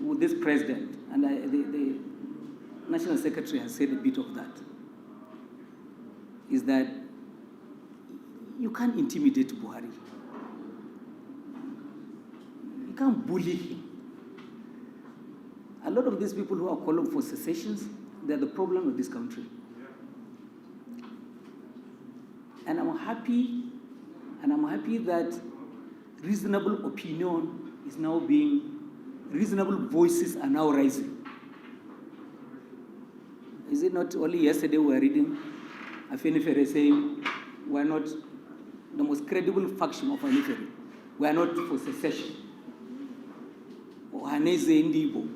with this president, and the National Secretary has said a bit of that, is that you can't intimidate Buhari. You can't bully him. A lot of these people who are calling for secessions, they're the problem of this country. And I'm happy that reasonable opinion is now reasonable voices are now rising. Is it not only yesterday we were reading Afenifere saying we're not the most credible faction of Afenifere. We are not for secession. Or Haneze Ndibo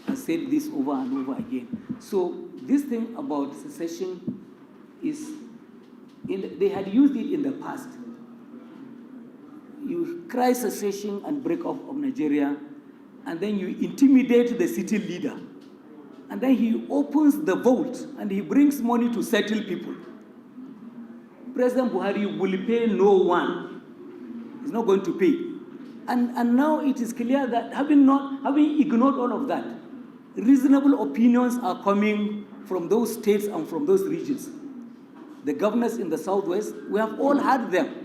has said this over and over again. So this thing about secession is, they had used it in the past. You cry secession and break off of Nigeria, and then you intimidate the city leader. And then he opens the vault and he brings money to settle people. President Buhari will pay no one. He's not going to pay. And now it is clear that having ignored all of that, reasonable opinions are coming from those states and from those regions. The governors in the Southwest, we have all heard them.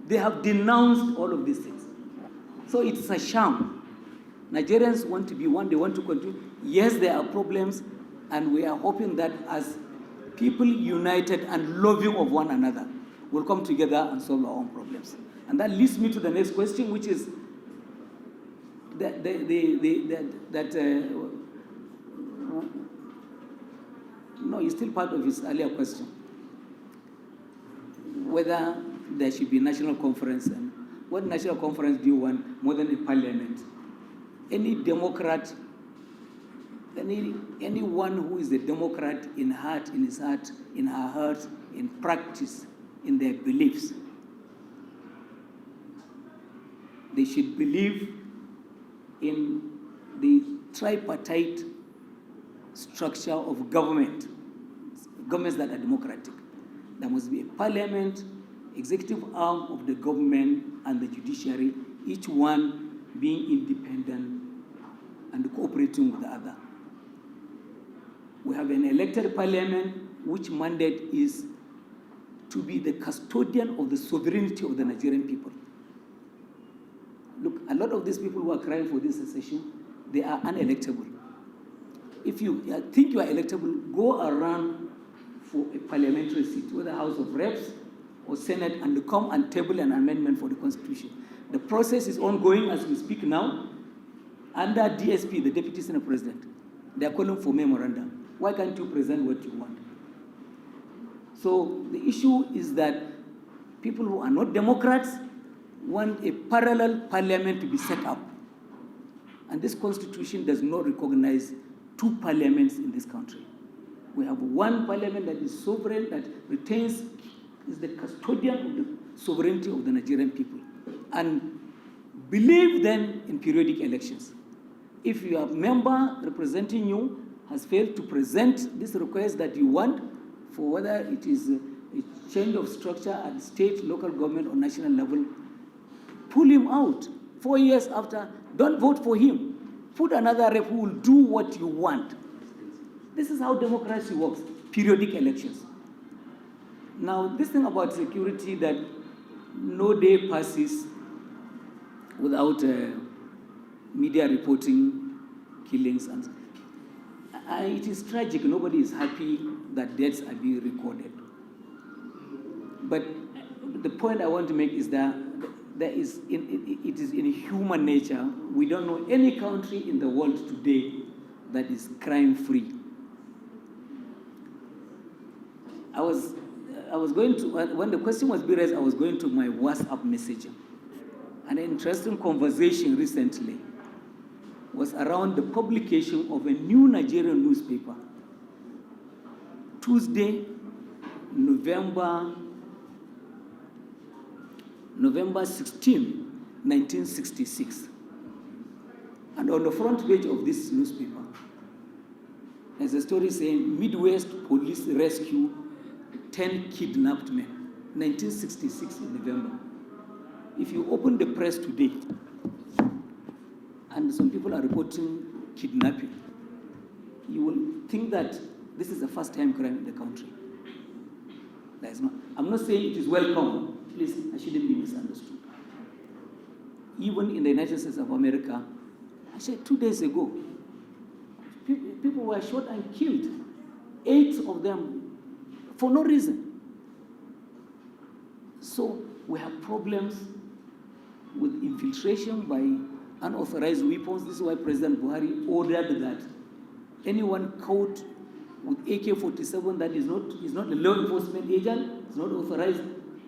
They have denounced all of these things. So it's a sham. Nigerians want to be one, they want to continue. Yes, there are problems, and we are hoping that as people united and loving of one another, we'll come together and solve our own problems. And that leads me to the next question, which is no, it's still part of his earlier question, whether there should be national conference. And what national conference do you want more than a parliament? Any Democrat, anyone who is a Democrat in heart, in his heart, in her heart, in practice, in their beliefs, they should believe in the tripartite structure of governments that are democratic. There must be a parliament, executive arm of the government, and the judiciary, each one being independent and cooperating with the other. We have an elected parliament which mandate is to be the custodian of the sovereignty of the Nigerian people. Look, a lot of these people who are crying for this secession, they are unelectable. If you think you are electable, go around for a parliamentary seat, whether House of Reps or Senate, and come and table an amendment for the Constitution. The process is ongoing as we speak now. Under DSP, the Deputy Senate President, they are calling for memorandum. Why can't you present what you want? So the issue is that people who are not Democrats want a parallel parliament to be set up. And this Constitution does not recognize two parliaments in this country. We have one parliament that is sovereign, that retains, is the custodian of the sovereignty of the Nigerian people. And believe then in periodic elections. If your member representing you has failed to present this request that you want, for whether it is a change of structure at state, local government, or national level, pull him out. 4 years after, don't vote for him. Put another rep who will do what you want. This is how democracy works, periodic elections. Now, this thing about security, that no day passes without media reporting killings. And it is tragic. Nobody is happy that deaths are being recorded. But the point I want to make is that it is in human nature. We don't know any country in the world today that is crime-free. I was going to, when the question was being raised, I was going to my WhatsApp messaging. An interesting conversation recently was around the publication of a new Nigerian newspaper. Tuesday, November 16, 1966. And on the front page of this newspaper, there's a story saying, Midwest police rescue 10 kidnapped men, 1966 in November. If you open the press today, and some people are reporting kidnapping, you will think that this is a first-time crime in the country. That is not, I'm not saying it is welcome. Please, I shouldn't be misunderstood. Even in the United States of America, I said 2 days ago, people were shot and killed. 8 of them for no reason. So we have problems with infiltration by unauthorized weapons. This is why President Buhari ordered that anyone caught with AK-47 that is not a law enforcement agent, is not authorized,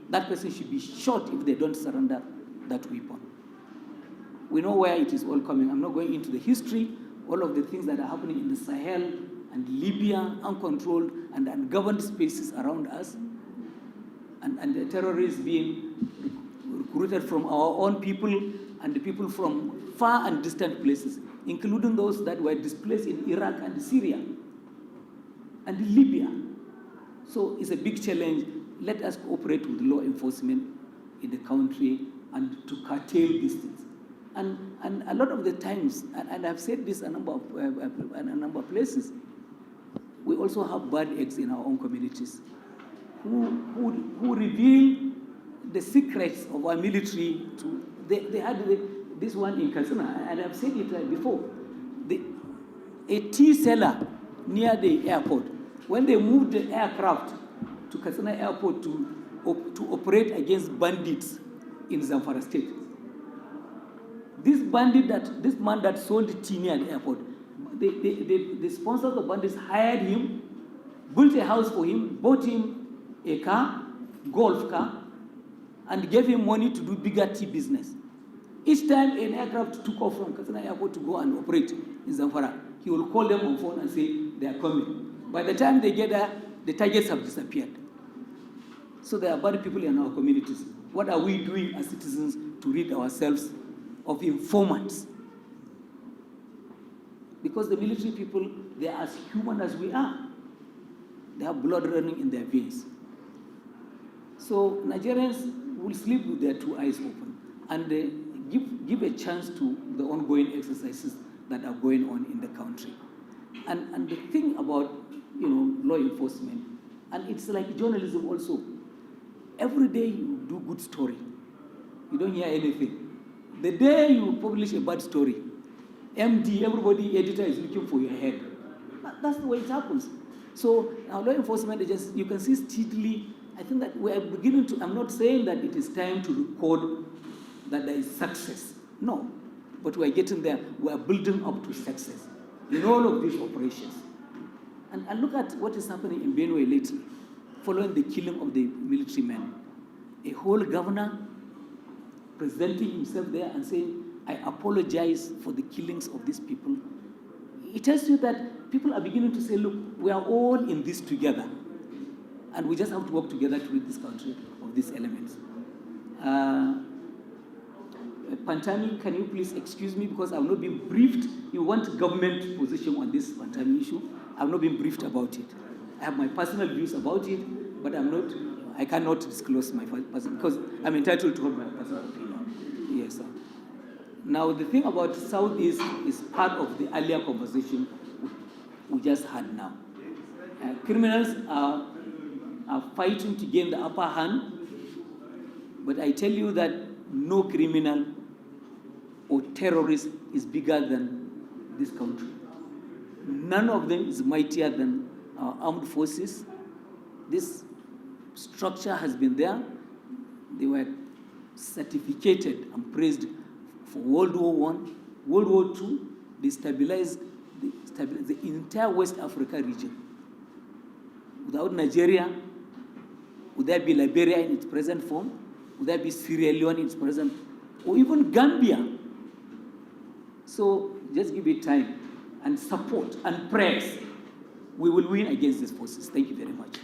that person should be shot if they don't surrender that weapon. We know where it is all coming. I'm not going into the history, all of the things that are happening in the Sahel and Libya, uncontrolled and ungoverned spaces around us, and the terrorists being recruited from our own people and the people from far and distant places, including those that were displaced in Iraq and Syria and Libya. So it's a big challenge. Let us cooperate with law enforcement in the country and to curtail these things. And a lot of the times, and I've said this a number of places, we also have bad eggs in our own communities who reveal the secrets of our military. They had this one in Katsina, and I've said it before. A tea seller near the airport, when they moved the aircraft to Katsina Airport to operate against bandits in Zamfara State, this man that sold tea near the airport, the sponsors of the bandits hired him, built a house for him, bought him a car, golf car, and gave him money to do bigger tea business. Each time an aircraft took off from Katsina Airport to go and operate in Zamfara, he will call them on phone and say they are coming. By the time they get there, the targets have disappeared. So there are bad people in our communities. What are we doing as citizens to rid ourselves of informants? Because the military people, they are as human as we are. They have blood running in their veins. So Nigerians will sleep with their 2 eyes open and give a chance to the ongoing exercises that are going on in the country. And the thing about law enforcement, and it's like journalism also. Every day you do good story, you don't hear anything. The day you publish a bad story, MD, everybody, editor is looking for your head. That's the way it happens. So our law enforcement agencies, you can see steadily, I think that we are beginning to, I'm not saying that it is time to record that there is success. No, but we are getting there. We are building up to success in all of these operations. And look at what is happening in Benue lately, following the killing of the military men. A whole governor presenting himself there and saying, I apologize for the killings of these people. It tells you that people are beginning to say, look, we are all in this together. And we just have to work together to rid this country of these elements. Pantami, can you please excuse me because I've not been briefed. You want government position on this Pantami issue. I've not been briefed about it. I have my personal views about it, but I cannot disclose my personal, because I'm entitled to hold my personal opinion. Yes, sir. Now, the thing about Southeast is part of the earlier conversation we just had now. Criminals are fighting to gain the upper hand, but I tell you that no criminal or terrorist is bigger than this country. None of them is mightier than our armed forces. This structure has been there. They were certificated and praised for World War I, World War II. They stabilized the entire West Africa region. Without Nigeria, would there be Liberia in its present form? Would there be Sierra Leone in its present, or even Gambia? So just give it time and support and prayers. We will win against these forces. Thank you very much.